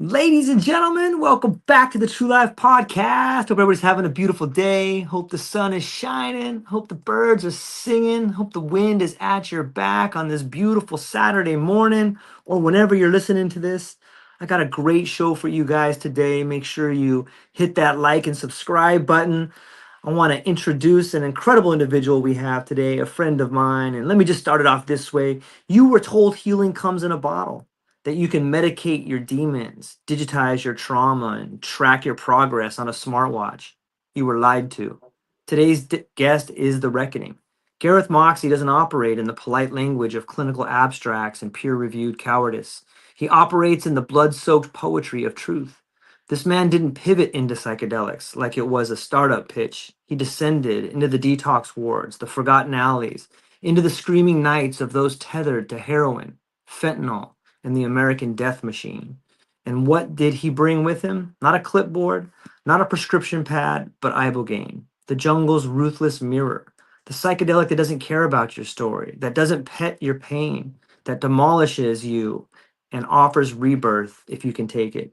Ladies and gentlemen, welcome back to the True Life Podcast. Hope everybody's having a beautiful day. Hope the sun is shining. Hope the birds are singing. Hope the wind is at your back on this beautiful Saturday morning or whenever you're listening to this. I got a great show for you guys today. Make sure you hit that like and subscribe button. I want to introduce an incredible individual we have today, a friend of mine. And let me just start it off this way. You were told healing comes in a bottle, that you can medicate your demons, digitize your trauma, and track your progress on a smartwatch. You were lied to. Today's guest is the reckoning. Garyth Moxey doesn't operate in the polite language of clinical abstracts and peer reviewed cowardice. He operates in the blood soaked poetry of truth. This man didn't pivot into psychedelics like it was a startup pitch. He descended into the detox wards, the forgotten alleys, into the screaming nights of those tethered to heroin, fentanyl, and the American death machine. And what did he bring with him? Not a clipboard, not a prescription pad, but Ibogaine, the jungle's ruthless mirror, the psychedelic that doesn't care about your story, that doesn't pet your pain, that demolishes you and offers rebirth if you can take it.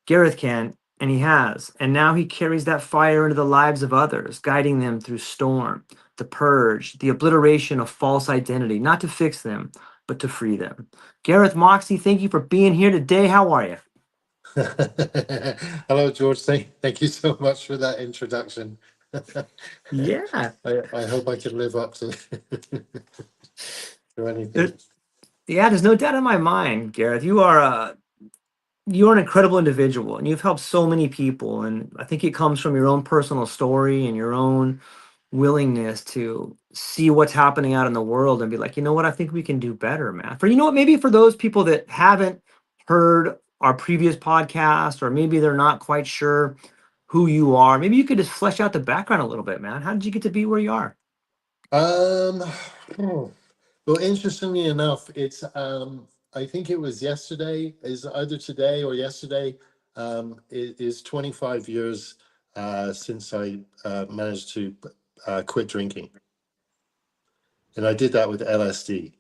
Garyth can, and he has, and now he carries that fire into the lives of others, guiding them through storm, the purge, the obliteration of false identity, not to fix them, but to free them. Garyth Moxey, thank you for being here today. How are you? Hello, George. Thank you so much for that introduction. Yeah. I hope I can live up to, to There- anything. yeah, there's no doubt in my mind, Garyth. You're an incredible individual and you've helped so many people. And I think it comes from your own personal story and your own willingness to see what's happening out in the world and be like, you know what, I think we can do better, man. For you know what, maybe for those people that haven't heard our previous podcast, or maybe they're not quite sure who you are, maybe you could just flesh out the background a little bit, man. How did you get to be where you are? Um, hmm. well, interestingly enough, it's I think it was yesterday, is either today or yesterday. It is 25 years since I managed to quit drinking, and I did that with LSD.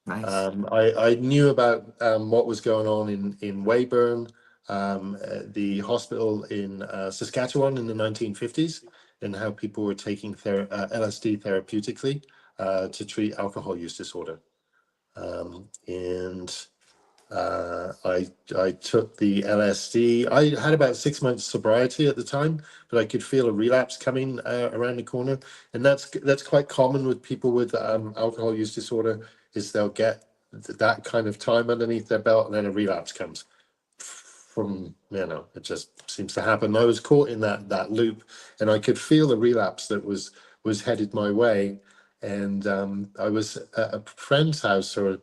Nice. I knew about what was going on in Weyburn, the hospital in Saskatchewan in the 1950s, and how people were taking LSD therapeutically to treat alcohol use disorder. And I took the LSD. I had about 6 months sobriety at the time, but I could feel a relapse coming around the corner, and that's quite common with people with alcohol use disorder. Is they'll get that kind of time underneath their belt, and then a relapse comes from, it just seems to happen. I was caught in that loop, and I could feel the relapse that was headed my way. And I was at a friend's house or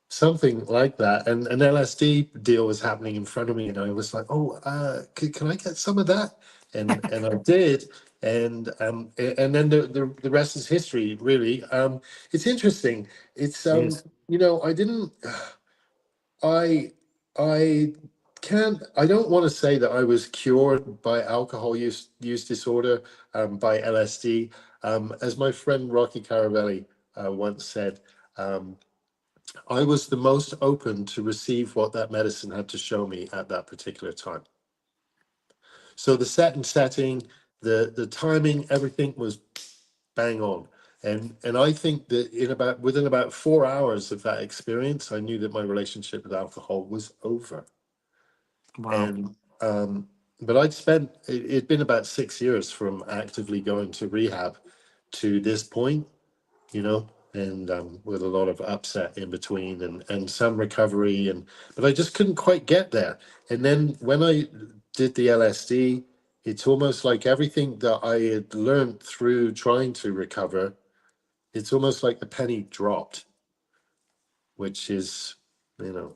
something like that, and an LSD deal was happening in front of me, and I was like, "Oh, can I get some of that?" And I did, and then the rest is history, really. It's interesting. It's Yes. I didn't, I I can't. I don't want to say that I was cured by alcohol use disorder by LSD. As my friend Rocky Caravelli once said. I was the most open to receive what that medicine had to show me at that particular time. So the setting, the timing, everything was bang on. And I think that within about 4 hours of that experience, I knew that my relationship with alcohol was over. Wow. And but it'd been about 6 years from actively going to rehab to this point, and with a lot of upset in between and some recovery, but I just couldn't quite get there. And then when I did the LSD, it's almost like everything that I had learned through trying to recover, it's almost like the penny dropped, which is, you know,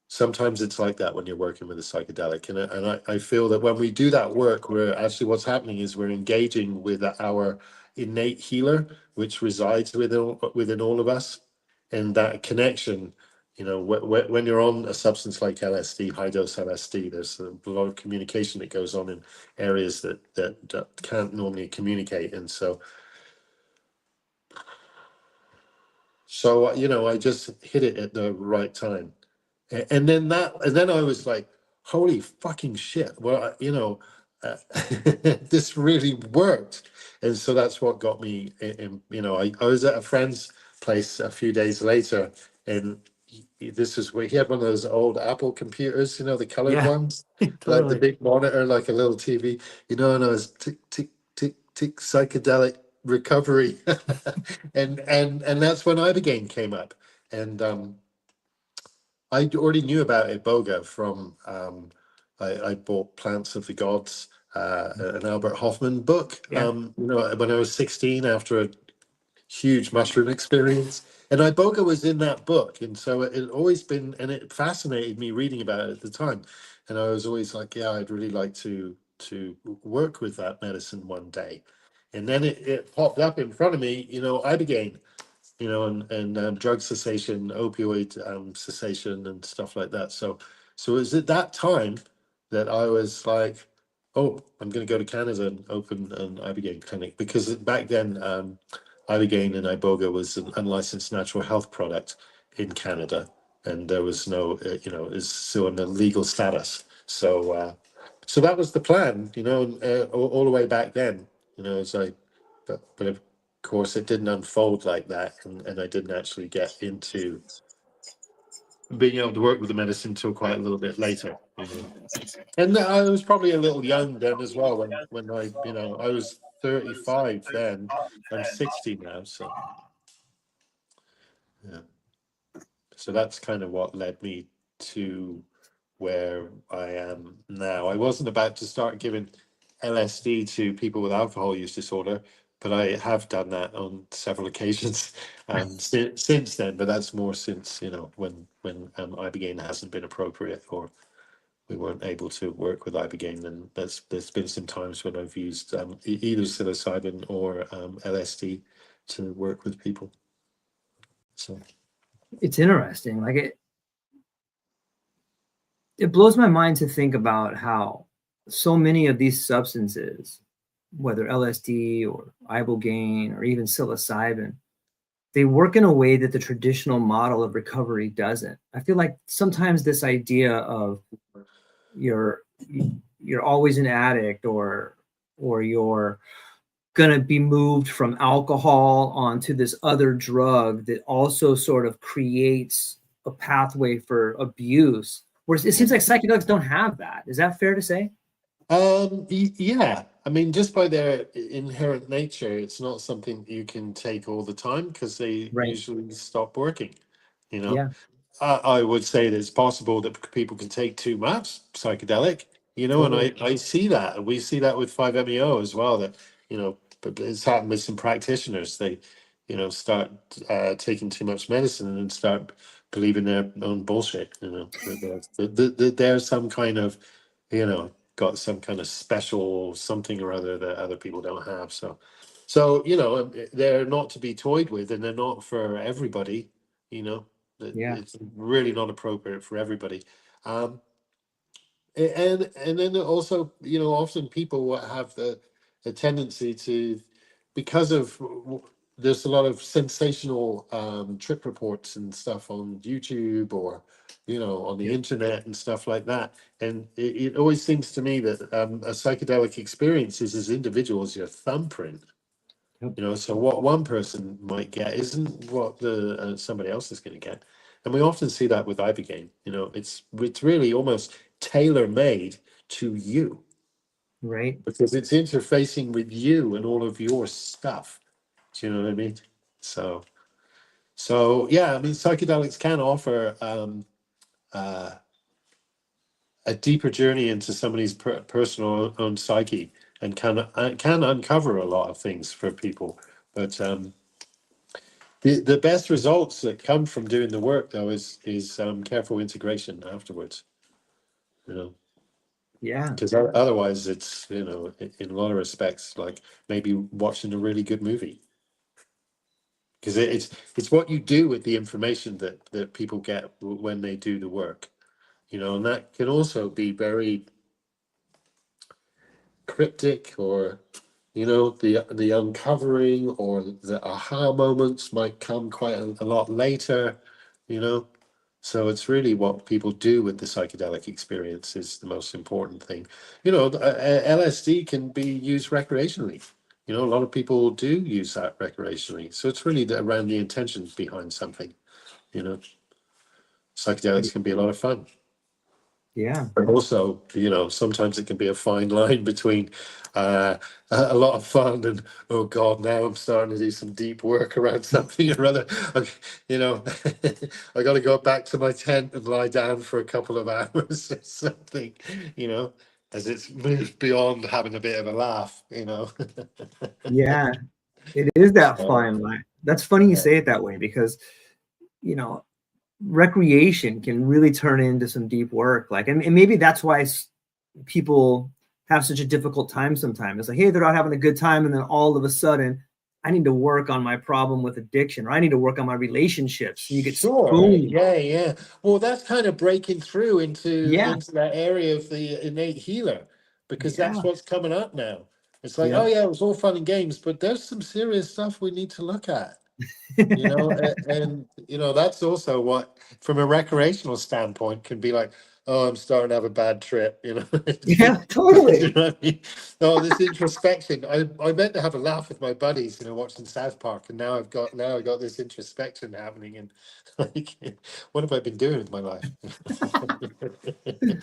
sometimes it's like that when you're working with a psychedelic. And I feel that when we do that work, we're actually, what's happening is we're engaging with our innate healer, which resides within all of us. And that connection, when you're on a substance like LSD, high dose LSD, there's a lot of communication that goes on in areas that can't normally communicate. And so I just hit it at the right time. And then I was like, holy fucking shit. Well, this really worked. And so that's what got me I was at a friend's place a few days later, and this is where he had one of those old Apple computers, the colored Yeah, ones, like the totally. big monitor, like a little TV, and I was tick, tick, tick, tick, psychedelic recovery. And that's when Ibogaine came up. And I already knew about Iboga from I bought Plants of the Gods, an Albert Hoffman book. Yeah. When I was 16 after a huge mushroom experience, and Iboga was in that book, and so it always been, and it fascinated me reading about it at the time, and I was always like, yeah, I'd really like to work with that medicine one day, and then it popped up in front of me, Ibogaine, and drug cessation, opioid cessation, and stuff like that. So it was at that time that I was like, oh, I'm going to go to Canada and open an Ibogaine clinic, because back then, Ibogaine and Iboga was an unlicensed natural health product in Canada, and there was no, is still in a legal status. So that was the plan, all the way back then, as I, but of course it didn't unfold like that, and I didn't actually get into being able to work with the medicine until quite a little bit later. And I was probably a little young then as well, when I was 35 then. I'm 60 now, so yeah. So that's kind of what led me to where I am now. I wasn't about to start giving LSD to people with alcohol use disorder, but I have done that on several occasions since then. But that's more since, when Ibogaine hasn't been appropriate, or we weren't able to work with Ibogaine. Then there's been some times when I've used either psilocybin or LSD to work with people. So. It's interesting. Like it blows my mind to think about how so many of these substances, whether LSD or Ibogaine or even psilocybin, they work in a way that the traditional model of recovery doesn't. I feel like sometimes this idea of you're you're always an addict, or you're going to be moved from alcohol onto this other drug that also sort of creates a pathway for abuse. Whereas it seems like psychedelics don't have that. Is that fair to say? Yeah. I mean, just by their inherent nature, it's not something you can take all the time, because they Right. usually stop working. You know, Yeah, I would say that it's possible that people can take too much psychedelic, and totally. I see that. And we see that with 5-MeO as well, that, but it's happened with some practitioners. They, start taking too much medicine and start believing their own bullshit, that they're some kind of, got some kind of special something or other that other people don't have. So, they're not to be toyed with, and they're not for everybody, you know. Yeah. It's really not appropriate for everybody. Um, and then also, often people have the tendency to, because of there's a lot of sensational trip reports and stuff on YouTube, or on the Yeah. internet and stuff like that. And it always seems to me that a psychedelic experience is as individual as your thumbprint. Yep. So what one person might get isn't what the somebody else is going to get. And we often see that with Ibogaine. It's really almost tailor made to you, Right. because it's interfacing with you and all of your stuff. Do you know what I mean? So yeah, I mean, psychedelics can offer uh, a deeper journey into somebody's personal own psyche, and can uncover a lot of things for people. But the best results that come from doing the work, though, is careful integration afterwards. You know, Yeah. because otherwise, it's, in a lot of respects, like maybe watching a really good movie. Because it's what you do with the information that people get when they do the work. And that can also be very cryptic, or the uncovering or the aha moments might come quite a lot later. You know, So it's really what people do with the psychedelic experience is the most important thing. LSD can be used recreationally. A lot of people do use that recreationally. So it's really around the intentions behind something. You know, psychedelics can be a lot of fun. Yeah. But also, sometimes it can be a fine line between a lot of fun and, oh God, now I'm starting to do some deep work around something or other. You know, I got to go back to my tent and lie down for a couple of hours or something, as it's moved beyond having a bit of a laugh. Yeah. It is that So, fine line. That's funny you yeah. say it that way because, you know, recreation can really turn into some deep work. Like, and maybe that's why people have such a difficult time sometimes. It's like, hey, they're out having a good time. And then all of a sudden, I need to work on my problem with addiction, or I need to work on my relationships. And you get Sure. boom. Yeah, yeah. Well, that's kind of breaking through into Yeah. into that area of the innate healer, because that's Yeah. what's coming up now. It's like, oh Yep. yeah, it was all fun and games, but there's some serious stuff we need to look at. And that's also what, from a recreational standpoint, can be like, oh, I'm starting to have a bad trip. Yeah, You totally. know what I mean? Oh, this introspection. I meant to have a laugh with my buddies, watching South Park, and now I got this introspection happening, and like, what have I been doing with my life? Yep.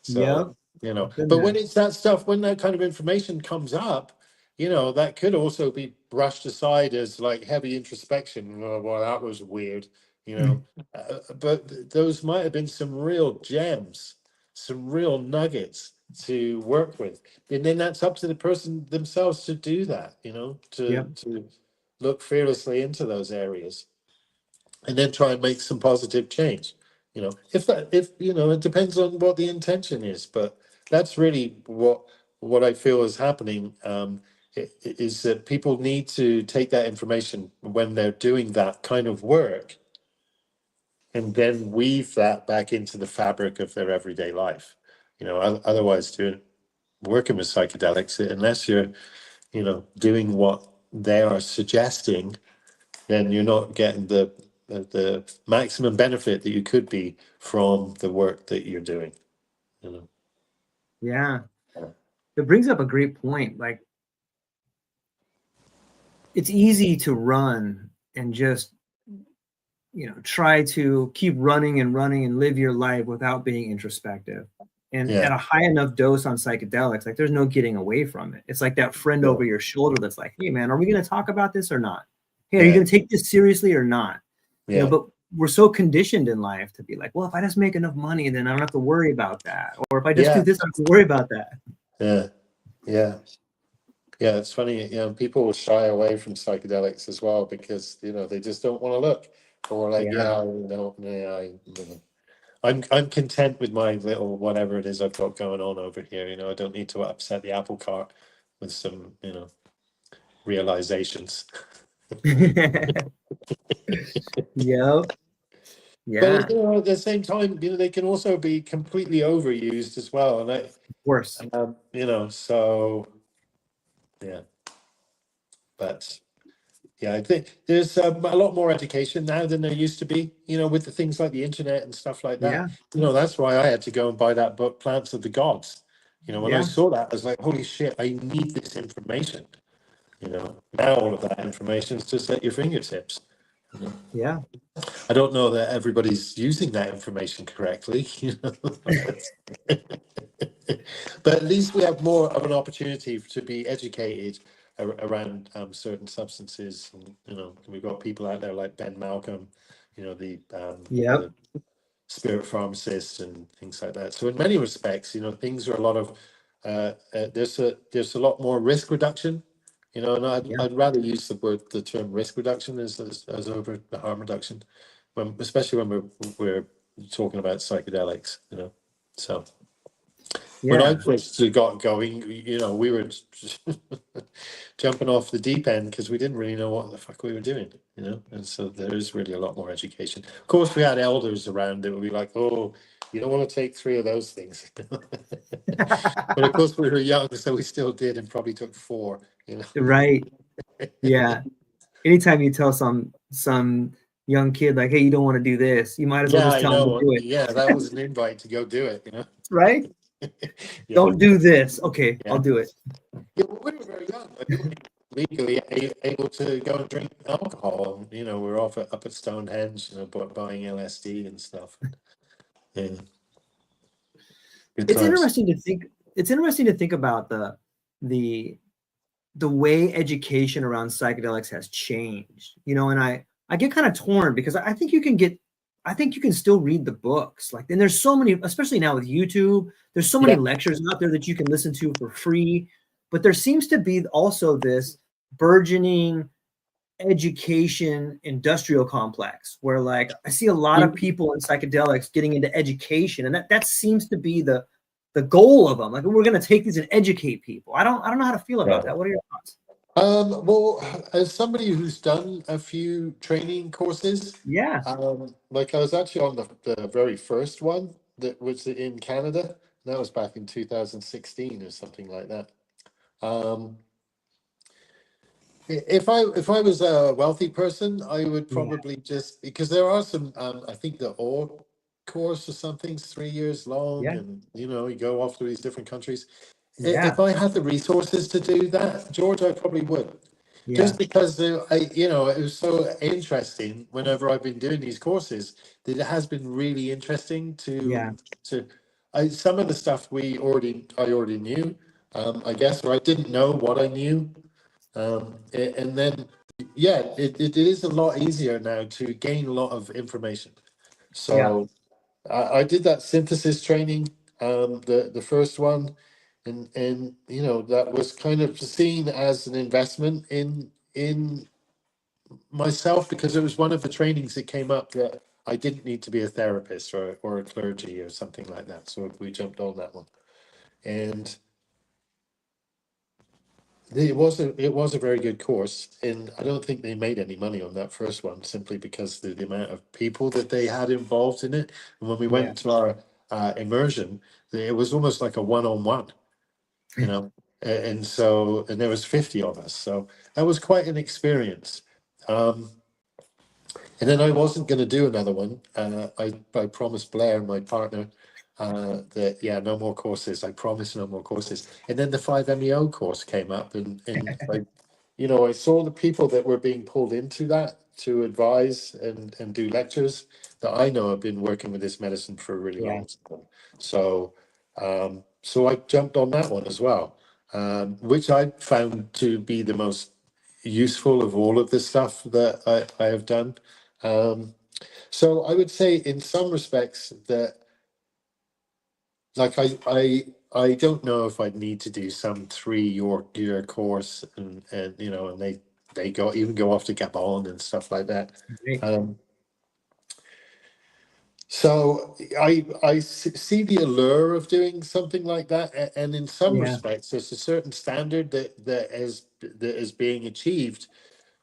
So, I've been but when there. it's that stuff, when that kind of information comes up, that could also be brushed aside as like heavy introspection. Oh, well, that was weird, you know. But those might have been some real gems, some real nuggets to work with. And then that's up to the person themselves to do that, to Yep. look fearlessly into those areas and then try and make some positive change. If it depends on what the intention is, but that's really what I feel is happening. Is that people need to take that information when they're doing that kind of work and then weave that back into the fabric of their everyday life. Otherwise, working with psychedelics, unless you're doing what they are suggesting, then you're not getting the maximum benefit that you could be from the work that you're doing. You know. Yeah. It brings up a great point. Like, it's easy to run and just try to keep running and running and live your life without being introspective. And Yeah. at a high enough dose on psychedelics, like, there's no getting away from it. It's like that friend Yeah. over your shoulder that's like, hey man, are we going to talk about this or not? Hey, are you Yeah. going to take this seriously or not? Yeah. But we're so conditioned in life to be like, well, if I just make enough money, then I don't have to worry about that. Or if I just do Yeah. this, I don't have to worry about that. Yeah. Yeah. Yeah. It's funny. People will shy away from psychedelics as well because they just don't want to look. Or like, Yeah. I'm content with my little whatever it is I've got going on over here. I don't need to upset the apple cart with some realizations. Yep. But Yeah. Of at the same time, they can also be completely overused as well. course. So yeah. But yeah, I think there's a lot more education now than there used to be. With the things like the internet and stuff like that. Yeah. That's why I had to go and buy that book, Plants of the Gods. When I Yeah. saw that, I was like, holy shit, I need this information. Now all of that information is just at your fingertips. Yeah. I don't know that everybody's using that information correctly, but at least we have more of an opportunity to be educated around certain substances. And, we've got people out there like Ben Malcolm, Yep. the spirit pharmacist and things like that. So in many respects, things are a lot of there's a lot more risk reduction. And Yeah. I'd rather use the term risk reduction as over the harm reduction, especially when we're talking about psychedelics. So when I Yeah. first got going, we were jumping off the deep end because we didn't really know what the fuck we were doing, and so there is really a lot more education. Of course, we had elders around that would be like, oh, you don't want to take 3 of those things. But of course, we were young, so we still did and probably took 4. Right. Yeah. Anytime you tell some young kid, like, hey, you don't want to do this. You might as well Yeah, just I tell them to know. do it, Yeah, that was an invite to go do it, you know? right? Yeah. Don't do this. Okay, I'll Yeah. do it. Yeah, well, we were very young. Like, we weren't legally able to go and drink alcohol. And, we were up at Stonehenge, buying LSD and stuff. Yeah, good It's times. interesting to think. It's interesting to think about the the way education around psychedelics has changed. And I get kind of torn because I think you can still read the books. Like, and there's so many, especially now with YouTube, there's so many Yeah. lectures out there that you can listen to for free. But there seems to be also this burgeoning education industrial complex where, like, I see a lot of people in psychedelics getting into education, and that seems to be the goal of them. Like, we're going to take these and educate people. I don't know how to feel about Yeah. that. What are your thoughts? Well, as somebody who's done a few training courses, Yeah, like I was actually on the very first one that was in Canada. And that was back in 2016 or something like that. Um, if I was a wealthy person, I would yeah, probably just, because there are some, I think the O course or something's 3 years long, yeah, and you go off to these different countries. If yeah, I had the resources to do that, George, I probably would. yeah, Just because it was so interesting whenever I've been doing these courses, that it has been really interesting yeah, to some of the stuff I already knew, I guess, or I didn't know what I knew. And then, yeah, it is a lot easier now to gain a lot of information. yeah, So I did that synthesis training, the first one, and that was kind of seen as an investment in myself, because it was one of the trainings that came up that I didn't need to be a therapist or a clergy or something like that. So we jumped on that one, and it was a very good course, and I don't think they made any money on that first one, simply because the amount of people that they had involved in it. And when we yeah, went to our immersion, it was almost like a one-on-one, you know. And there was 50 of us, so that was quite an experience. Um, and then I wasn't going to do another one. I promised Blair, my partner, that yeah, no more courses. I promise no more courses. And then the 5-MeO course came up, and I saw the people that were being pulled into that to advise and do lectures, that I know have been working with this medicine for a really yeah, long time. So I jumped on that one as well, which I found to be the most useful of all of the stuff that I have done. Um, so I would say in some respects that, like, I don't know if I'd need to do some 3 year course, and they go off to Gabon and stuff like that. great. Um, so see the allure of doing something like that, and in some Yeah, respects, there's a certain standard that is being achieved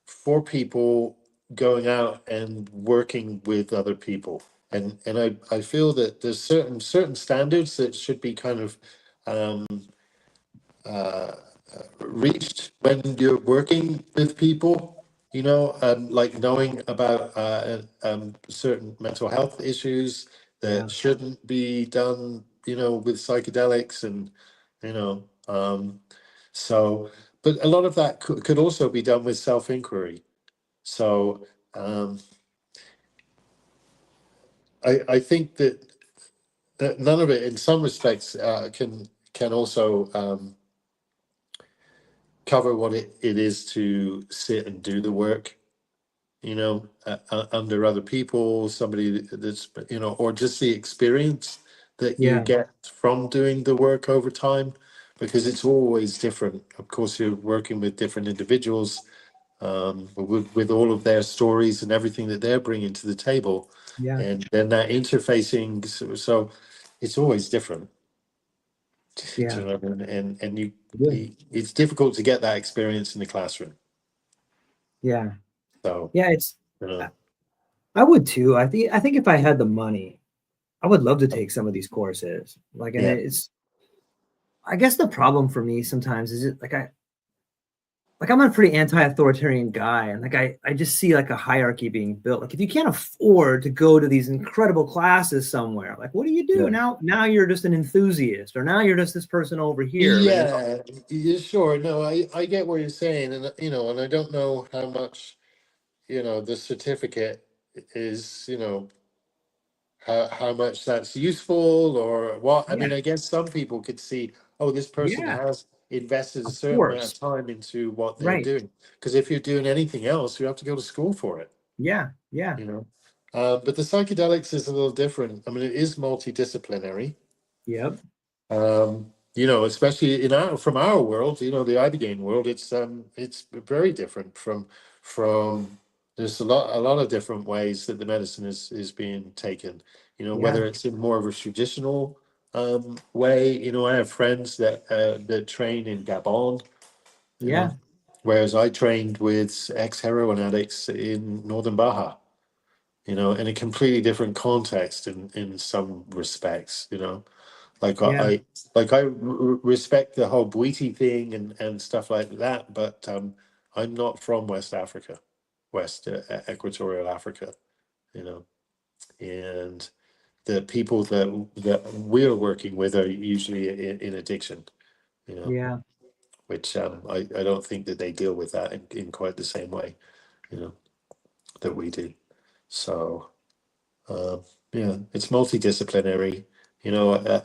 for people going out and working with other people. And I feel that there's certain standards that should be kind of um, uh, reached when you're working with people, like knowing about certain mental health issues yeah, that shouldn't be done, with psychedelics, and you know um, so, but a lot of that could also be done with self-inquiry. So I think that none of it, in some respects, can also cover what it is to sit and do the work, under other people, somebody that's, or just the experience that you yeah, get from doing the work over time, because it's always different. Of course, you're working with different individuals, with all of their stories and everything that they're bringing to the table, yeah, and then that interfacing. So it's always different. yeah, And good. it's difficult to get that experience in the classroom. Yeah, So, yeah. you I know, I would too. I think if I had the money, I would love to take some of these courses. Like, and yeah, it's, I guess the problem for me sometimes is, it like, like I'm a pretty anti-authoritarian guy, and like I just see like a hierarchy being built. Like if you can't afford to go to these incredible classes somewhere, like what do you do Yeah. now? Now you're just an enthusiast, or now you're just this person over here, and Yeah, yeah, sure. No, I get what you're saying, and and I don't know how much, the certificate is, how much that's useful or what. I yeah, mean, I guess some people could see, oh, this person yeah, has invested a of certain amount of course, time into what they're right, doing. Because if you're doing anything else, you have to go to school for it, yeah, yeah, you know. But the psychedelics is a little different. I mean, it is multidisciplinary. yep, Especially from our world, the Ibogaine world, it's very different from there's a lot of different ways that the medicine is being taken. yeah, Whether it's in more of a traditional way. I have friends that train in Gabon, you know, yeah, whereas I trained with ex-heroin addicts in Northern Baja, in a completely different context in some respects. Like yeah, I respect the whole Bwiti thing and stuff like that, but I'm not from West Africa, West Equatorial Africa, you know, and the people that we're working with are usually in addiction, you know, yeah, which I don't think that they deal with that in quite the same way, you know, that we do. So. Uh, yeah, it's multidisciplinary.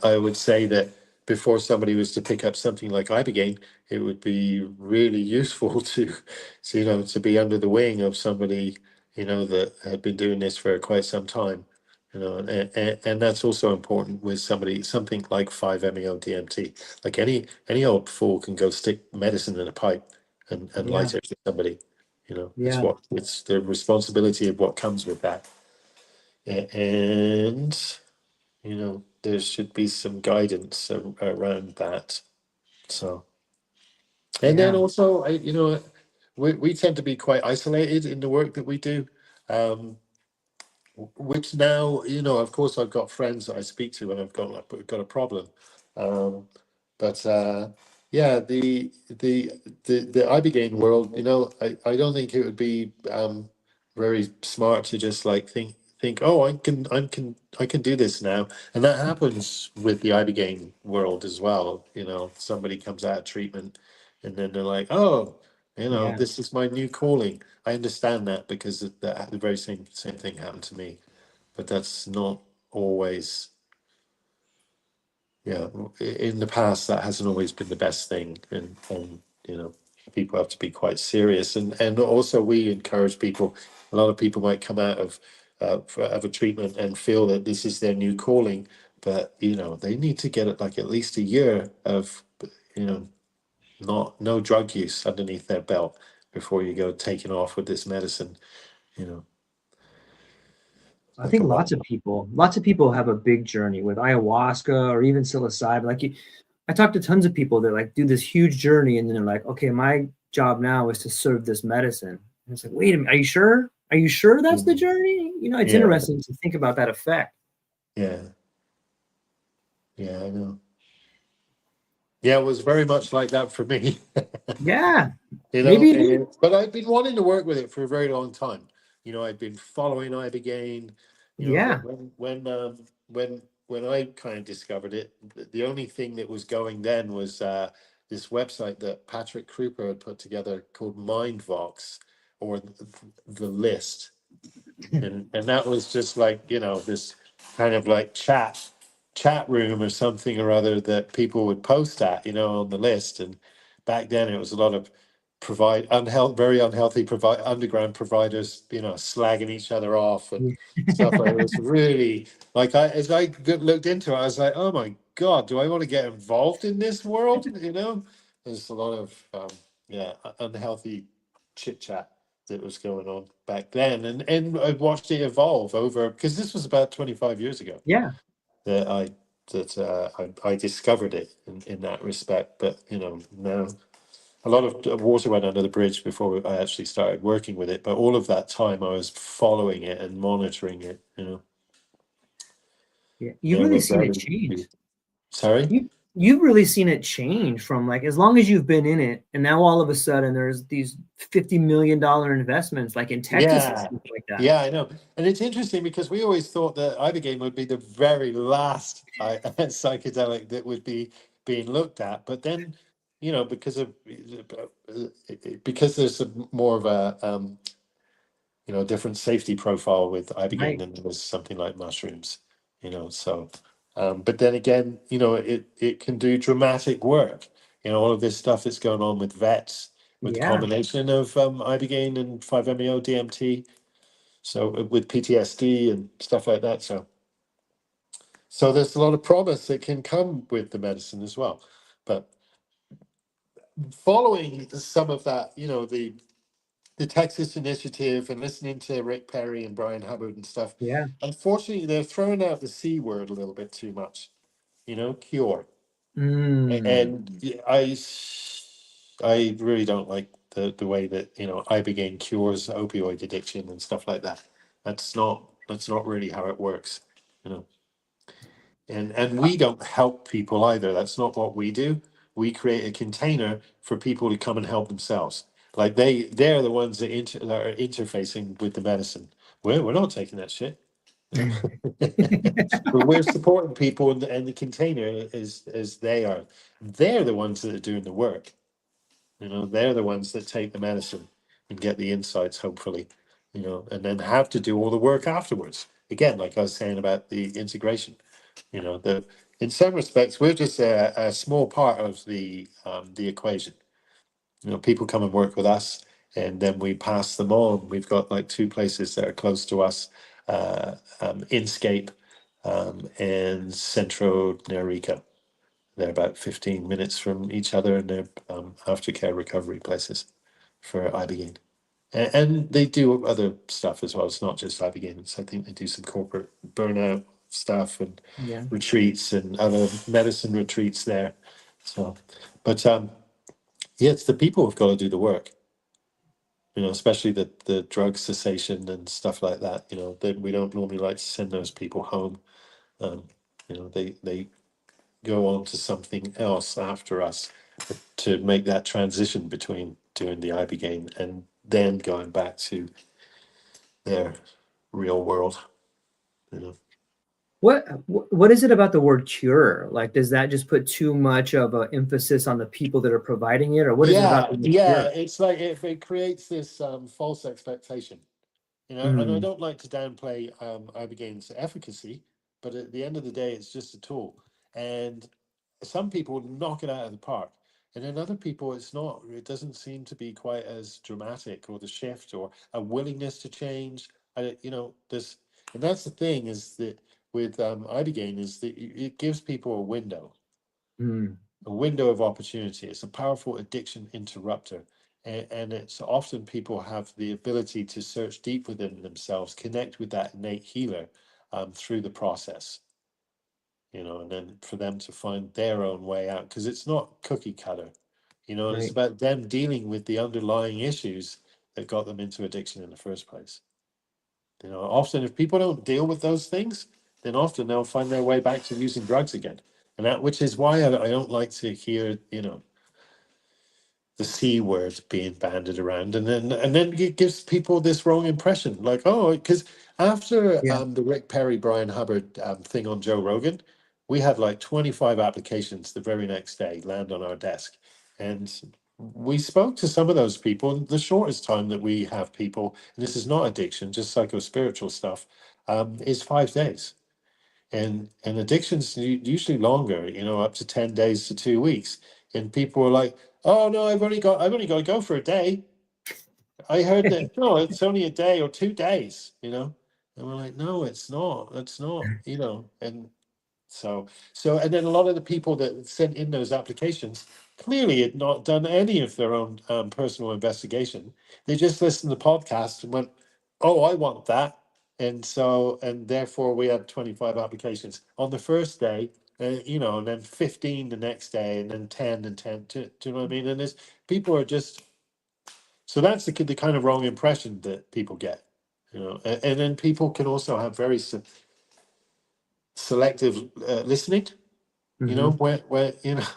I would say that before somebody was to pick up something like Ibogaine, it would be really useful to be under the wing of somebody, that had been doing this for quite some time. And that's also important with something like 5-MeO DMT. Like any old fool can go stick medicine in a pipe and yeah, light it to somebody. It's yeah. the responsibility of what comes with that. And there should be some guidance around that. So, and then Yeah. also, we tend to be quite isolated in the work that we do. Um, which now, of course, I've got friends that I speak to when I've got a problem. Um, but yeah, the Ibogaine world, I don't think it would be very smart to just like think, oh, I can do this now, and that happens with the Ibogaine world as well. Somebody comes out of treatment, and then they're like, oh, Yeah. this is my new calling. I understand that because the very same thing happened to me, but that's not always, yeah, in the past that hasn't always been the best thing, and people have to be quite serious, and also we encourage people. A lot of people might come out of a treatment and feel that this is their new calling, but they need to get it like at least a year of you know not no drug use underneath their belt before you go taking off with this medicine. you know I like think a lot. lots of people have a big journey with ayahuasca or even psilocybin. I talk to tons of people that like do this huge journey and then they're like, okay, my job now is to serve this medicine. And it's like, wait a minute, are you sure? Are you sure that's the Mhm. journey? It's Yeah, interesting to think about that effect. yeah, yeah, I know. Yeah, it was very much like that for me. Yeah, maybe it is. But I've been wanting to work with it for a very long time. I'd been following Ibogaine. Yeah. When I kind of discovered it, the only thing that was going then was this website that Patrick Kruper had put together called Mindvox, or the List, and that was just like this kind of like chat room or something or other that people would post at on the list. And back then it was a lot of very unhealthy underground providers slagging each other off and stuff like it was really like as I looked into it, I was like, oh my god, do I want to get involved in this world? There's a lot of yeah, unhealthy chit chat that was going on back then, and I watched it evolve over, because this was about 25 years ago Yeah. that I discovered it in that respect. But now a lot of water went under the bridge before I actually started working with it. But all of that time I was following it and monitoring it. Yeah. You've Yeah, really we're seen it very. change. Sorry. you've really seen it change from like as long as you've been in it, and now all of a sudden there's these $50 million investments like in Texas and Yeah, stuff like that. yeah, I know. And it's interesting because we always thought that Ibogaine would be the very last psychedelic that would be being looked at. But then, because of because there's more of a different safety profile with Ibogaine Right. than there was something like mushrooms. So but then again, it can do dramatic work. All of this stuff that's going on with vets with the Yeah. combination of Ibogaine and 5-MeO DMT, so with PTSD and stuff like that. So there's a lot of promise that can come with the medicine as well. But following some of that, the Texas initiative and listening to Rick Perry and Brian Hubbard and stuff, Yeah. unfortunately they're throwing out the C word a little bit too much, cure. Mm. And I really don't like the way that, Ibogaine cures opioid addiction and stuff like that. That's not really how it works, you know. And we don't help people either. That's not what we do. We create a container for people to come and help themselves. Like they're the ones that are interfacing with the medicine. We're not taking that shit. You know? But we're supporting people, and the container is they are. They're the ones that are doing the work. They're the ones that take the medicine and get the insights, hopefully, and then have to do all the work afterwards. Again, like I was saying about the integration, the in some respects we're just a small part of the equation. People come and work with us, and then we pass them on. We've got like two places that are close to us, Inscape and Centro Nerica. They're about 15 minutes from each other, and they're aftercare recovery places for Ibogaine. And they do other stuff as well. It's not just Ibogaine. I think they do some corporate burnout stuff and Yeah. retreats and other medicine retreats there. So, but yeah, it's the people who've got to do the work. Especially the drug cessation and stuff like that. That we don't normally like to send those people home. Um, they go on to something else after us to make that transition between doing the Ibogaine and then going back to their real world. You know. What is it about the word cure? Like, does that just put too much of an emphasis on the people that are providing it, or what is it about Yeah, the word yeah. cure? It's like it creates this false expectation. And I Mm. don't like to downplay Ibogaine's efficacy, but at the end of the day, it's just a tool. And some people knock it out of the park, and then other people, it's not. It doesn't seem to be quite as dramatic, or the shift, or a willingness to change. This, and that's the thing is that with Ibogaine is that it gives people Mm. a window of opportunity. It's a powerful addiction interrupter. And it's often people have the ability to search deep within themselves, connect with that innate healer through the process, and then for them to find their own way out, because it's not cookie cutter, and it's Right. about them dealing with the underlying issues that got them into addiction in the first place. Often if people don't deal with those things, then often they'll find their way back to using drugs again. And that, which is why I don't like to hear, the C word being banded around, and then it gives people this wrong impression, like, oh, because after Yeah. the Rick Perry Brian Hubbard thing on Joe Rogan, we had like 25 applications the very next day land on our desk, and we spoke to some of those people. And the shortest time that we have people, and this is not addiction, just psycho spiritual stuff, is 5 days, and addictions usually longer, up to 10 days to 2 weeks. And people are like, oh no, I've only got to go for a day. I heard that, no, it's only a day or 2 days, and we're like, no, it's not. And then a lot of the people that sent in those applications clearly had not done any of their own personal investigation. They just listened to the podcast and went, "Oh, I want that," and therefore we had 25 applications on the first day, and then 15 the next day, and then 10 and 10. Do you know what I mean? And there's people are just so that's the kind of wrong impression that people get, and then people can also have very selective listening. You know, Hmm. where you know.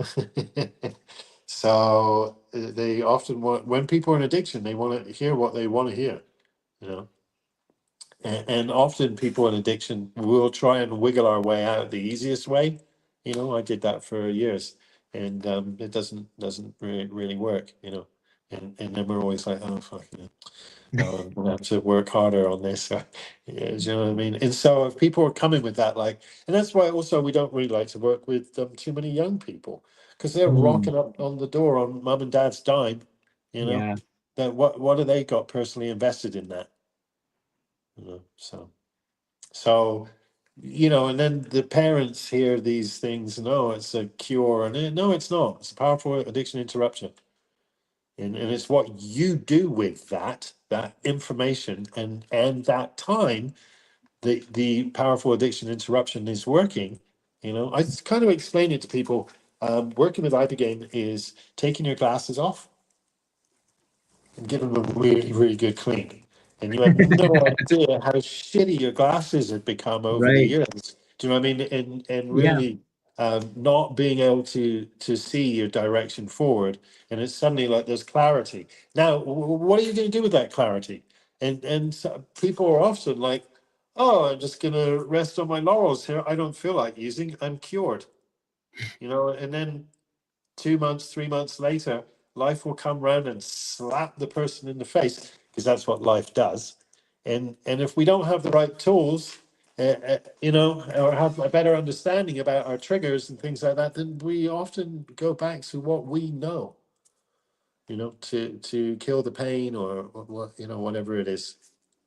So they often want, when people are in addiction, they want to hear what they want to hear. You know, and often people in addiction will try and wiggle our way out the easiest way. You know, I did that for years, and it doesn't really work. You know, and then we're always like, oh fuck, you know, I'm gonna have to work harder on this. Yeah, do you know what I mean? And so if people are coming with that, like, and that's why also we don't really like to work with too many young people, because they're Mm. rocking up on the door on mum and dad's dime. You know, Yeah. that what do they got personally invested in that? You know, so, you know, and then the parents hear these things, no, it's a cure, and no, it's not. It's a powerful addiction interruption. And it's what you do with that information and that time the powerful addiction interruption is working. You know, I kind of explain it to people. Working with Ibogaine is taking your glasses off and give them a really, really good clean. And you have no idea how shitty your glasses have become over the Right. years. Do you know what I mean? And Yeah. really not being able to see your direction forward, and it's suddenly like there's clarity. Now, what are you going to do with that clarity? And so people are often like, "Oh, I'm just going to rest on my laurels here. I don't feel like using. I'm cured." You know, and then 2 months, 3 months later, life will come round and slap the person in the face, because that's what life does. And if we don't have the right tools, you know, or have a better understanding about our triggers and things like that, then we often go back to what we know, you know, to kill the pain, or what, you know, whatever it is.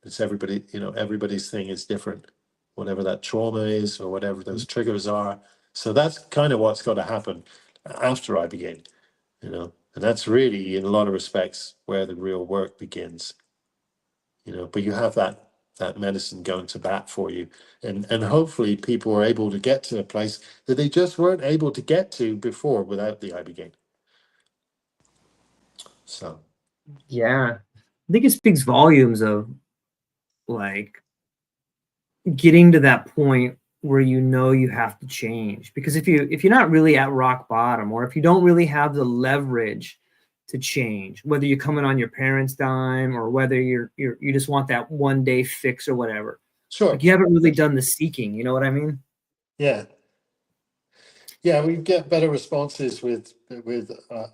It's everybody, you know, everybody's thing is different, whatever that trauma is or whatever those triggers are. So that's kind of what's got to happen after I begin, you know, and that's really in a lot of respects where the real work begins, you know. But you have that medicine going to bat for you, and hopefully people are able to get to a place that they just weren't able to get to before without the Ibogaine. So Yeah. I think it speaks volumes of like getting to that point where you know you have to change, because if you're not really at rock bottom, or if you don't really have the leverage to change, whether you're coming on your parents' dime, or whether you just want that one day fix or whatever, sure. like you haven't really done the seeking, you know what I mean? Yeah, yeah, we get better responses with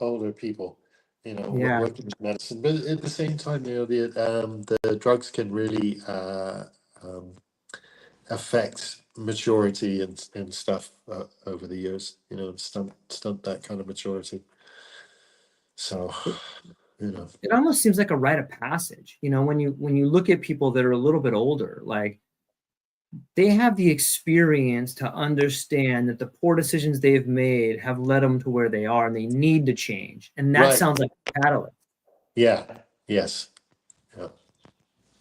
older people, you know, Yeah. working with medicine. But at the same time, you know, the drugs can really um, affect maturity and stuff over the years, you know, and stunt that kind of maturity. So, you know, It almost seems like a rite of passage, when you look at people that are a little bit older, like they have the experience to understand that the poor decisions they've made have led them to where they are, and they need to change. And that right? sounds like a catalyst. Yeah, yes, yeah.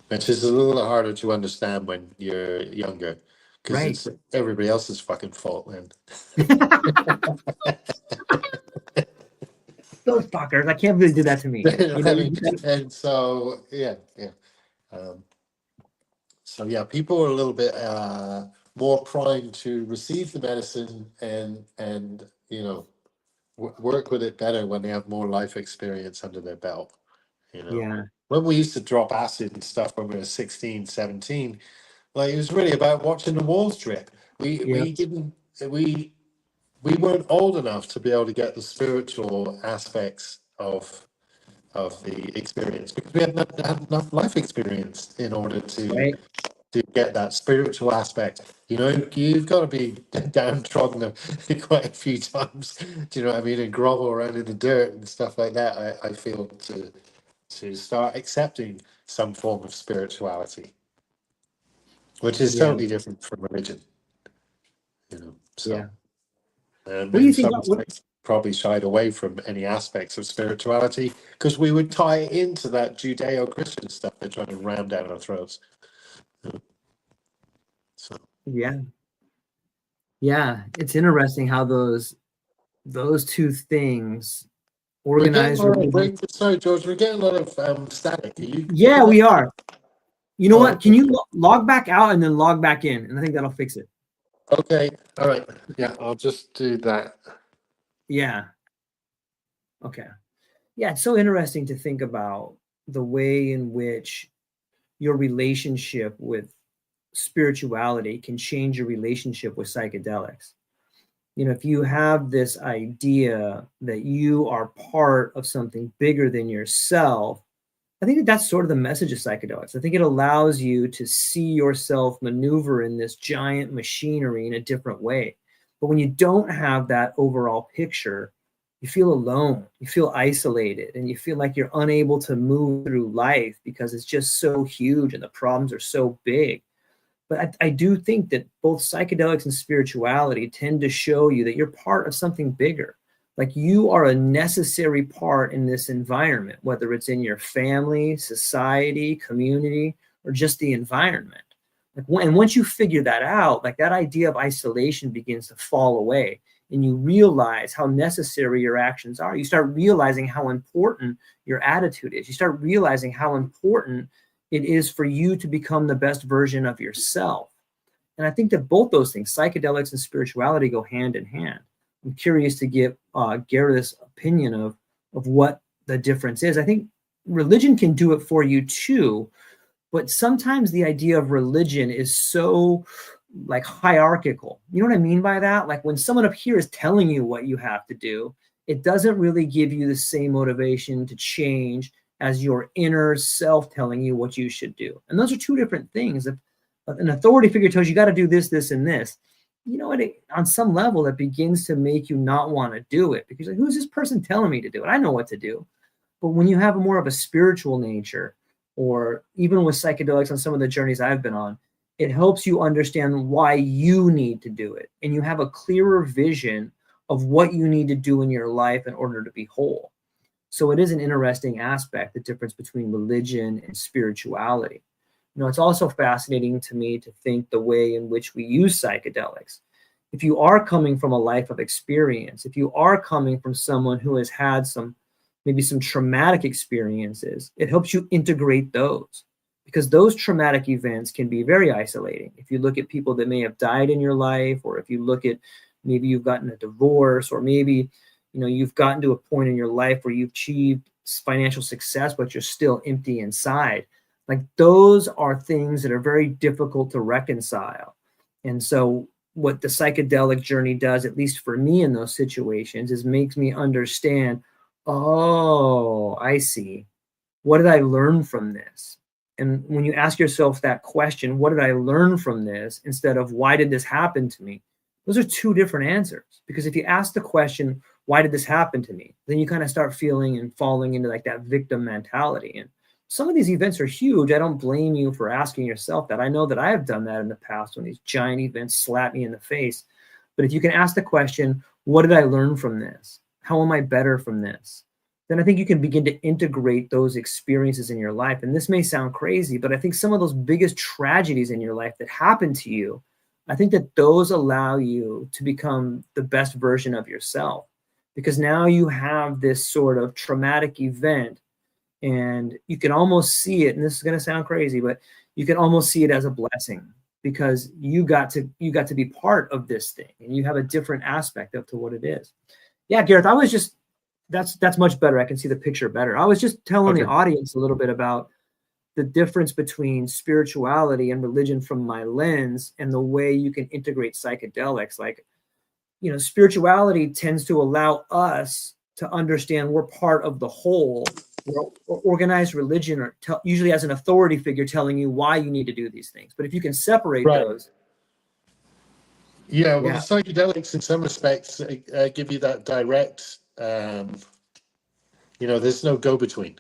Which is a little harder to understand when you're younger, because Right. it's everybody else's fucking fault, man. Those fuckers. I can't believe they did that to me. You I know, mean, and so yeah, yeah. Um, so yeah, people are a little bit more primed to receive the medicine and you know work with it better when they have more life experience under their belt. You know, yeah. when we used to drop acid and stuff when we were 16, 17, like it was really about watching the walls drip. We Yeah. we didn't we we weren't old enough to be able to get the spiritual aspects of the experience, because we hadn't had enough life experience in order Right. to get that spiritual aspect. You know, you've got to be downtrodden quite a few times. Do you know what I mean? And grovel around in the dirt and stuff like that. I feel to start accepting some form of spirituality, which is Yeah. totally different from religion. You know, Yeah. so What do in you think? some respects probably shied away from any aspects of spirituality because we would tie it into that Judeo-Christian stuff they're trying to ram down our throats. So Yeah. Yeah. It's interesting how those two things, we're getting a organized lot of religion. sorry, George, we're getting a lot of static. Are you Yeah, picking we up? are. You know Oh, what? Can you log back out and then log back in? And I think that'll fix it. Okay. All right. Yeah, I'll just do that. Yeah. Okay. Yeah, it's so interesting to think about the way in which your relationship with spirituality can change your relationship with psychedelics. You know, if you have this idea that you are part of something bigger than yourself, I think that that's sort of the message of psychedelics. I think it allows you to see yourself maneuver in this giant machinery in a different way. But when you don't have that overall picture, you feel alone, you feel isolated, and you feel like you're unable to move through life because it's just so huge and the problems are so big. But I do think that both psychedelics and spirituality tend to show you that you're part of something bigger. Like you are a necessary part in this environment, whether it's in your family, society, community, or just the environment. And once you figure that out, like that idea of isolation begins to fall away, and you realize how necessary your actions are. You start realizing how important your attitude is. You start realizing how important it is for you to become the best version of yourself. And I think that both those things, psychedelics and spirituality, go hand in hand. I'm curious to get Garyth's opinion of what the difference is. I think religion can do it for you too, but sometimes the idea of religion is so like hierarchical. You know what I mean by that? Like when someone up here is telling you what you have to do, it doesn't really give you the same motivation to change as your inner self telling you what you should do. And those are two different things. If an authority figure tells you got to do this, this, and this, you know what? On some level, it begins to make you not want to do it because like, who's this person telling me to do it? I know what to do. But when you have more of a spiritual nature, or even with psychedelics on some of the journeys I've been on, it helps you understand why you need to do it. And you have a clearer vision of what you need to do in your life in order to be whole. So it is an interesting aspect, the difference between religion and spirituality. You know, it's also fascinating to me to think the way in which we use psychedelics. If you are coming from a life of experience, if you are coming from someone who has had maybe some traumatic experiences, it helps you integrate those because those traumatic events can be very isolating. If you look at people that may have died in your life, or if you look at maybe you've gotten a divorce, or maybe you've gotten to a point in your life where you've achieved financial success, but you're still empty inside. Like those are things that are very difficult to reconcile. And so what the psychedelic journey does, at least for me in those situations, is makes me understand, oh, I see. What did I learn from this? And when you ask yourself that question, what did I learn from this, instead of why did this happen to me? Those are two different answers. Because if you ask the question, why did this happen to me? Then you kind of start feeling and falling into like that victim mentality. And some of these events are huge. I don't blame you for asking yourself that. I know that I have done that in the past when these giant events slap me in the face. But if you can ask the question, what did I learn from this? How am I better from this? Then I think you can begin to integrate those experiences in your life. And this may sound crazy, but I think some of those biggest tragedies in your life that happen to you, I think that those allow you to become the best version of yourself, because now you have this sort of traumatic event and you can almost see it. And this is going to sound crazy, but you can almost see it as a blessing because you got to be part of this thing and you have a different aspect of to what it is. Yeah, Garyth, I was just that's much better. I can see the picture better. I was just telling the Okay. audience a little bit about the difference between spirituality and religion from my lens and the way you can integrate psychedelics. Like, spirituality tends to allow us to understand we're part of the whole. Organized religion usually has an authority figure telling you why you need to do these things. But if you can separate Right. those, Yeah. Well, the yeah, psychedelics, in some respects, give you that direct. There's no go-between.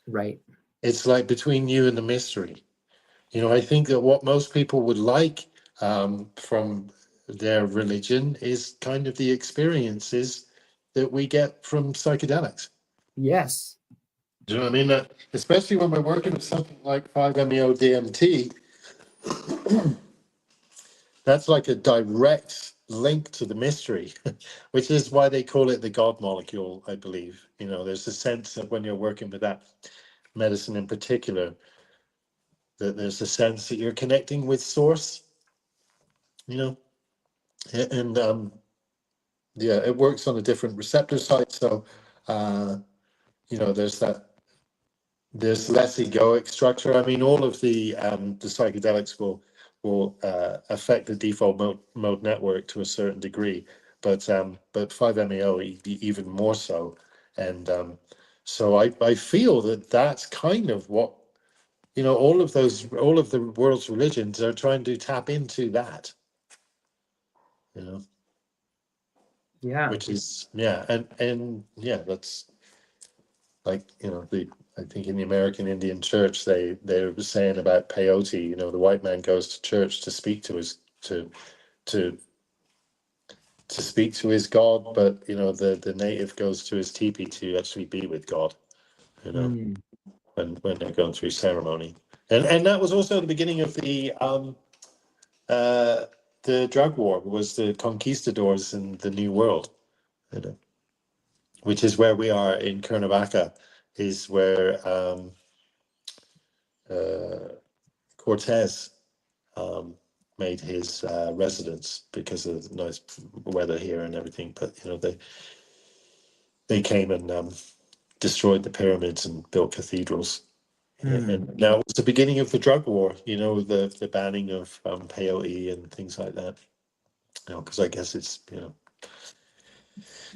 right. It's like between you and the mystery. I think that what most people would like from their religion is kind of the experiences that we get from psychedelics. Yes. Do you know what I mean? Especially when we're working with something like 5-MeO DMT, that's like a direct link to the mystery, which is why they call it the God molecule, I believe. There's a sense that when you're working with that medicine in particular, that there's a sense that you're connecting with source, you know? And yeah, it works on a different receptor site. So there's there's less egoic structure. I mean, all of the psychedelics will affect the default mode network to a certain degree, but 5-MeO even more so. And so I feel that that's kind of what all of the world's religions are trying to tap into that. Yeah. Which is and yeah, that's like I think in the American Indian church they were saying about peyote. The white man goes to church to speak to his to speak to his God, but the native goes to his teepee to actually be with God. Mm. When they're going through ceremony, and that was also the beginning of the drug war, was the conquistadors in the New World. Which is where we are in Cuernavaca, is where Cortez made his residence because of the nice weather here and everything. But they came and destroyed the pyramids and built cathedrals. Mm. And now it's the beginning of the drug war. The banning of peyote and things like that. Because I guess it's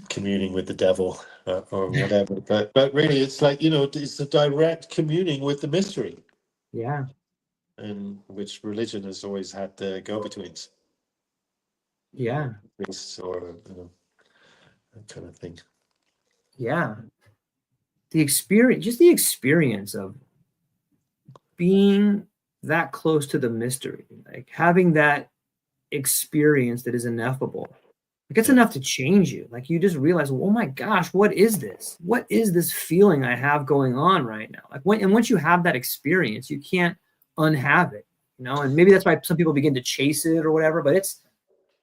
communing with the devil or whatever. But really, it's like it's a direct communing with the mystery. Yeah. In which religion has always had the go-betweens, Yeah. priests or that kind of thing. Yeah. The experience of being that close to the mystery, like having that experience that is ineffable. Like it's Yeah. enough to change you. Like you just realize, oh my gosh, what is this? What is this feeling I have going on right now? Once you have that experience, you can't unhave it, and maybe that's why some people begin to chase it or whatever, but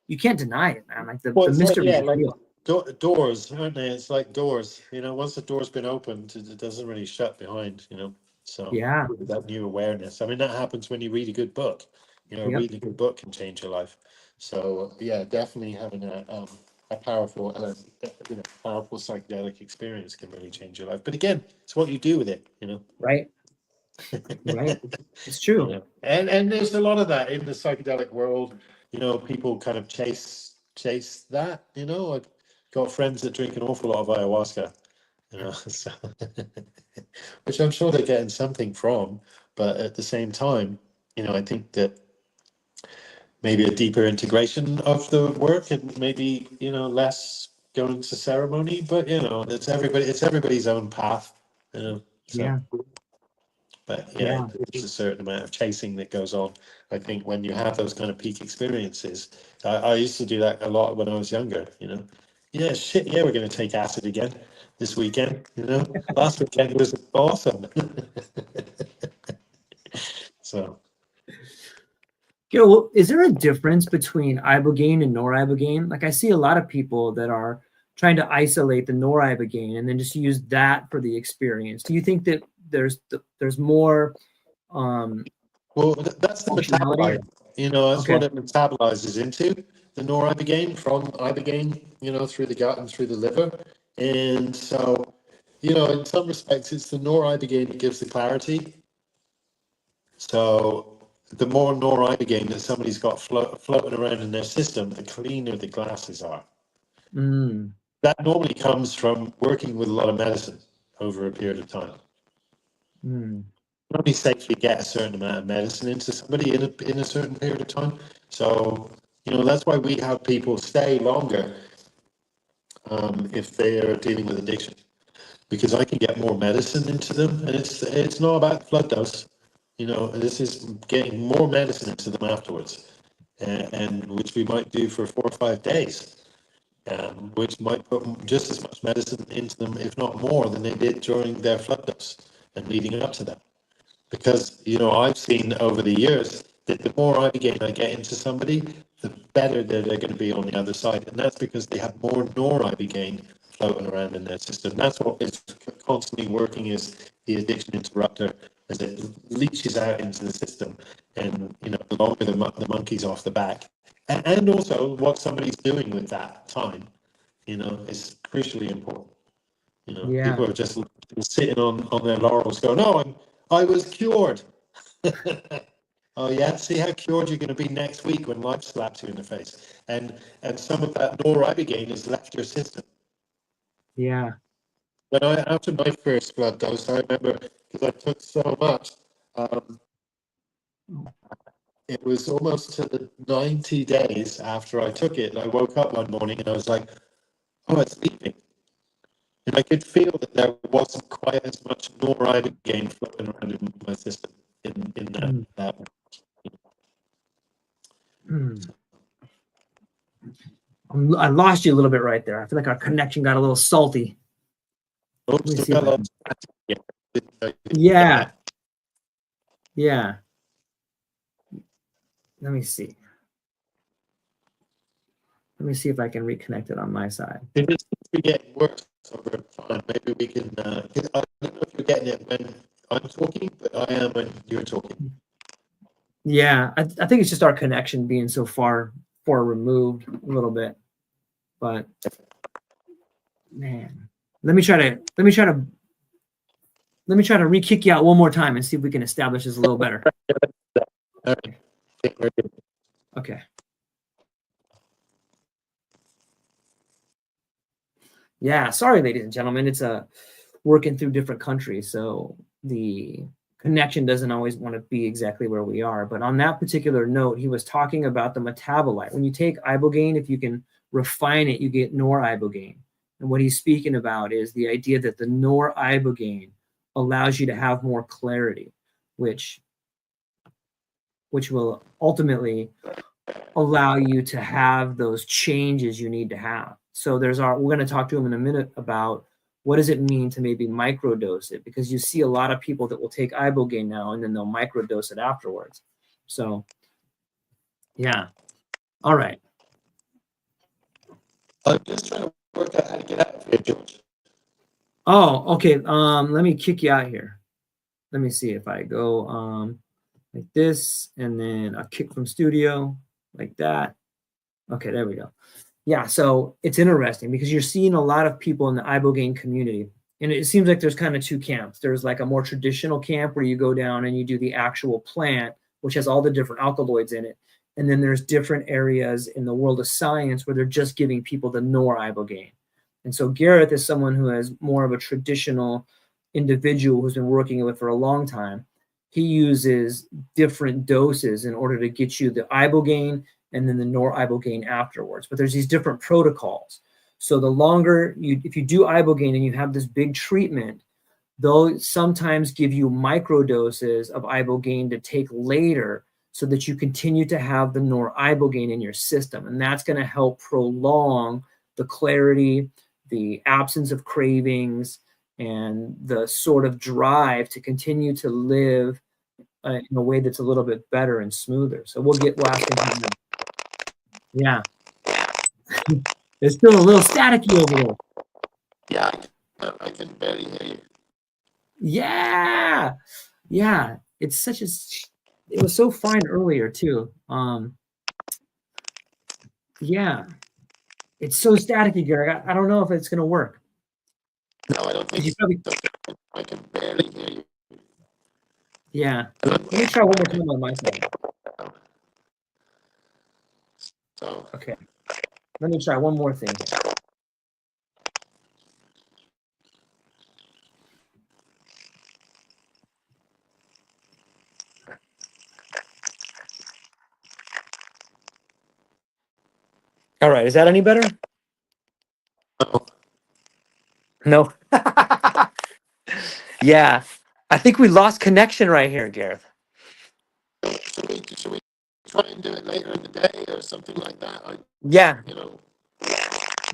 you can't deny it, man. Like Well, the it's like mystery is real. doors, aren't they? It's like doors. Once the door's been opened, it doesn't really shut behind. So Yeah. that new awareness. I mean, that happens when you read a good book. Yep. Reading a good book can change your life. So yeah, definitely having a powerful, powerful psychedelic experience can really change your life. But again, it's what you do with it. Right. Right. It's true. And there's a lot of that in the psychedelic world. People kind of chase that. I've got friends that drink an awful lot of ayahuasca. So, which I'm sure they're getting something from, but at the same time, I think that maybe a deeper integration of the work and maybe less going to ceremony. But it's everybody's own path. So. Yeah. But yeah, Yeah. there's a certain amount of chasing that goes on. I think when you have those kind of peak experiences, I used to do that a lot when I was younger. Yeah, shit, yeah, we're going to take acid again this weekend. Last weekend was awesome. So, Well, is there a difference between ibogaine and noribogaine? Like I see a lot of people that are trying to isolate the noribogaine and then just use that for the experience. Do you think that there's more well, that's the functionality? metabolite. That's Okay. what it metabolizes into, the noribogaine from ibogaine, through the gut and through the liver. And so, in some respects, it's the noribogaine that gives the clarity. So the more noribogaine that somebody's got floating around in their system, the cleaner the glasses are. Mm. That normally comes from working with a lot of medicine over a period of time. Mm. You only safely get a certain amount of medicine into somebody in a certain period of time. So, that's why we have people stay longer if they are dealing with addiction, because I can get more medicine into them, and it's not about flood dose. This is getting more medicine into them afterwards, and which we might do for 4 or 5 days, which might put just as much medicine into them, if not more, than they did during their flood dose and leading up to that. Because I've seen over the years that the more ibogaine I get into somebody, the better they're going to be on the other side, and that's because they have more noribogaine floating around in their system. That's what is constantly working as the addiction interrupter, as it leaches out into the system. And the longer the monkey's off the back, And also what somebody's doing with that time, is crucially important. Yeah. People are just sitting on their laurels going, "Oh, I was cured." Oh yeah, see how cured you're going to be next week when life slaps you in the face, and some of that Ibogaine has left your system. Yeah. When after my first blood dose, I remember because I took so much, um, it was almost to the 90 days after I took it, and I woke up one morning and I was like, "Oh, it's leaving." And I could feel that there wasn't quite as much Ibogaine floating around in my system in Mm. that. Mm. I lost you a little bit right there. I feel like our connection got a little salty. Oh, Let me still see if got I can. lots. Yeah. Yeah. Yeah. Let me see. Let me see if I can reconnect it on my side. It seems to be getting worse over time. Maybe we can. I don't know if you're getting it when I'm talking, but I am when you're talking. Yeah, I think it's just our connection being so far removed a little bit. But man, let me try to re-kick you out one more time and see if we can establish this a little better. All right. Okay. Yeah, sorry, ladies and gentlemen. It's working through different countries, so the connection doesn't always want to be exactly where we are. But on that particular note, he was talking about the metabolite. When you take Ibogaine, if you can refine it, you get nor-Ibogaine. And what he's speaking about is the idea that the nor-Ibogaine allows you to have more clarity, which will ultimately allow you to have those changes you need to have. So we're going to talk to him in a minute about what does it mean to maybe microdose it, because you see a lot of people that will take Ibogaine now and then they'll microdose it afterwards. So yeah. All right. I'm just trying to work out how to get out of here, George. Oh, okay. Let me kick you out here. Let me see if I go like this and then a kick from studio like that. Okay, there we go. Yeah, so it's interesting because you're seeing a lot of people in the Ibogaine community. And it seems like there's kind of two camps. There's like a more traditional camp where you go down and you do the actual plant, which has all the different alkaloids in it. And then there's different areas in the world of science where they're just giving people the nor-Ibogaine. And so Garyth is someone who has more of a traditional individual who's been working with for a long time. He uses different doses in order to get you the Ibogaine and then the nor-Ibogaine afterwards. But there's these different protocols. So the longer if you do Ibogaine and you have this big treatment, they'll sometimes give you microdoses of Ibogaine to take later so that you continue to have the nor-Ibogaine in your system. And that's going to help prolong the clarity, the absence of cravings, and the sort of drive to continue to live in a way that's a little bit better and smoother. So we'll ask him. Yeah. It's still a little staticky over there. Yeah, I can barely hear you. Yeah. Yeah. It's it was so fine earlier too. Yeah. It's so staticky, Gary. I don't know if it's gonna work. No, I don't think You probably, so. I can barely hear you. yeah. Let me try one more time on my side. So Okay. Let me try one more thing here. All right. Is that any better? No. Yeah. I think we lost connection right here, Gareth. should we try and do it later in the day or something like that? Yeah.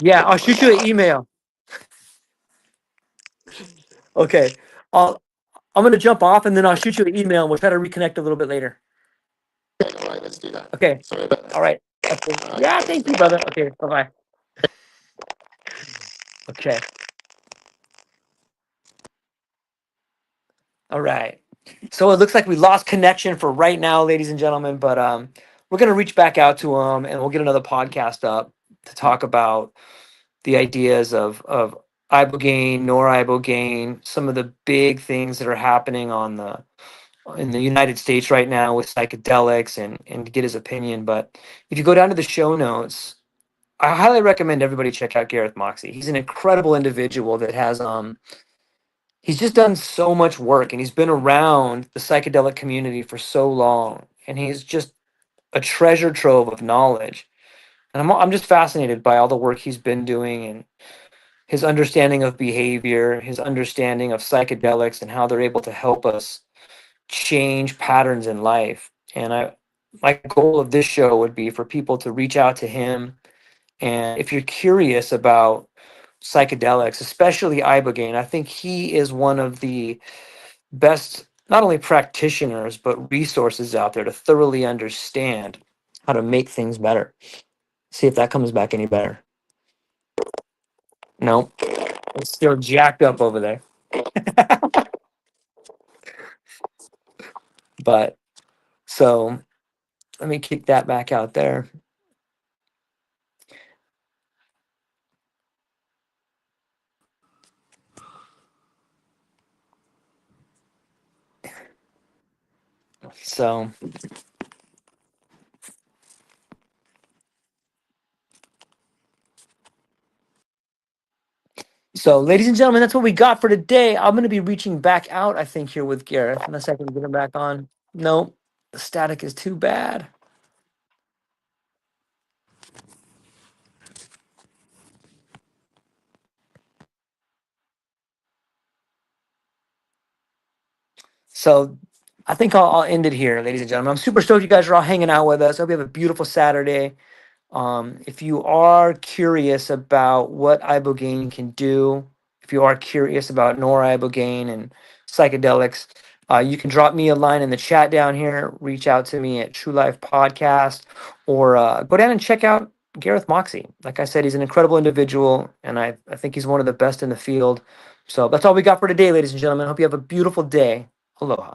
Yeah. I'll shoot you an email. Okay. I'm gonna jump off and then I'll shoot you an email and we'll try to reconnect a little bit later. Okay, all right, let's do that. Okay. Sorry about that. All right. Okay. Yeah, thank you, brother. Okay, bye-bye. Okay. All right. So it looks like we lost connection for right now, ladies and gentlemen, but we're going to reach back out to him, and we'll get another podcast up to talk about the ideas of ibogaine, nor-ibogaine, some of the big things that are happening in the United States right now with psychedelics, and to get his opinion. But if you go down to the show notes, I highly recommend everybody check out Garyth Moxey. He's an incredible individual that has he's just done so much work, and he's been around the psychedelic community for so long, and he's just a treasure trove of knowledge. And I'm just fascinated by all the work he's been doing, and his understanding of behavior, his understanding of psychedelics and how they're able to help us change patterns in life. And my goal of this show would be for people to reach out to him. And if you're curious about psychedelics, especially ibogaine, I think he is one of the best, not only practitioners, but resources out there to thoroughly understand how to make things better. See if that comes back any better. No, it's still jacked up over there. But so let me kick that back out there. So ladies and gentlemen, that's what we got for today. I'm going to be reaching back out, I think, here with Gareth, unless I can get him back on. No, the static is too bad. So I think I'll end it here, ladies and gentlemen. I'm super stoked you guys are all hanging out with us. I hope you have a beautiful Saturday. If you are curious about what ibogaine can do, if you are curious about nor-ibogaine and psychedelics, you can drop me a line in the chat down here. Reach out to me at True Life Podcast, or go down and check out Garyth Moxey. Like I said, he's an incredible individual, and I think he's one of the best in the field. So that's all we got for today, ladies and gentlemen. Hope you have a beautiful day. Aloha.